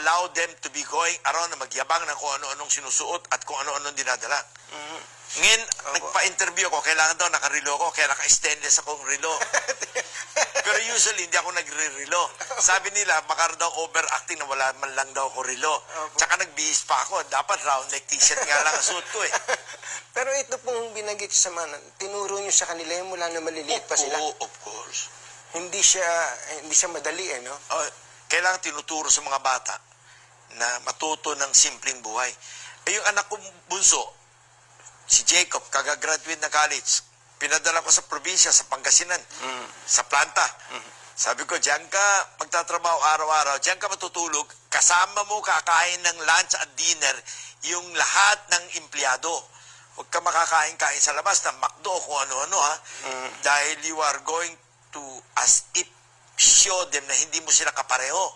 allow them to be going around na magyabang ng kung ano-anong sinusuot at kung ano-anong dinadala. Ngayon, nagpa-interview ako, kailangan daw nakarilo ko, kaya naka-stainless akong relo. Pero usually, hindi ako nagre-relo. Sabi nila, baka daw overacting na wala man lang daw ako relo. Tsaka nagbihis pa ako, dapat round neck t-shirt nga lang ang suot ko eh. Pero ito pong binanggit sa man, tinuro nyo sa kanila yung mula na maliliit pa sila. Oo, of course. Hindi siya madali eh, no? Kailangan tinuturo sa mga bata na matuto ng simpleng buhay. Eh, yung anak kong bunso, si Jacob, kagagraduate na college, pinadala ko sa probinsya, sa Pangasinan, sa planta. Sabi ko, diyan ka magtatrabaho araw-araw, diyan ka matutulog, kasama mo kakain ng lunch at dinner yung lahat ng empleyado. Huwag ka makakain-kain sa labas ng McDo kung ano-ano ha. Dahil you are going to, as if, show them na hindi mo sila kapareho.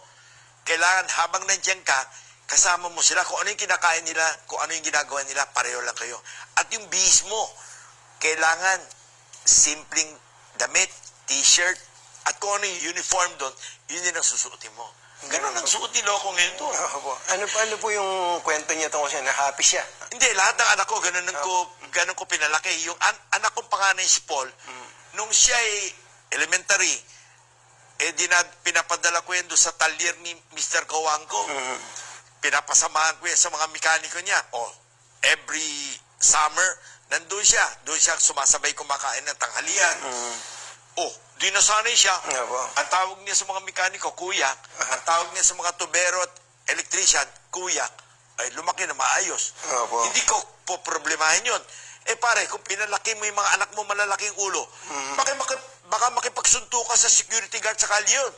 Kailangan habang nandiyan ka, kasama mo sila, kung ano yung kinakain nila, kung ano yung ginagawa nila, pareho lang kayo. At yung bihis mo, kailangan simpleng damit, t-shirt, at kung ano yung uniform doon, yun din ang susuotin mo. Ganun ang suot ni Loco ngayon to. Ano po yung kwento niya tungkol siya? Na happy siya? Hindi, lahat ng anak ko, ganun ko pinalaki. Yung anak kong panganay si Paul, nung siya ay elementary, pinapadala ko yan doon sa talyer ni Mr. Kawangko. Pinapasamahan ko yan sa mga mekaniko niya. Every summer, nandun siya. Doon siya sumasabay kumakain ng tanghalian. Di nasanay siya. Ang tawag niya sa mga mekaniko, kuya. Ang tawag niya sa mga tubero at electrician, kuya. Ay, lumaki na maayos. Hindi ko po problemahin yun. Pare, kung pinalaki mo yung mga anak mo malalaking ulo, baka makipagsunto ka sa security guard sa kalye yun.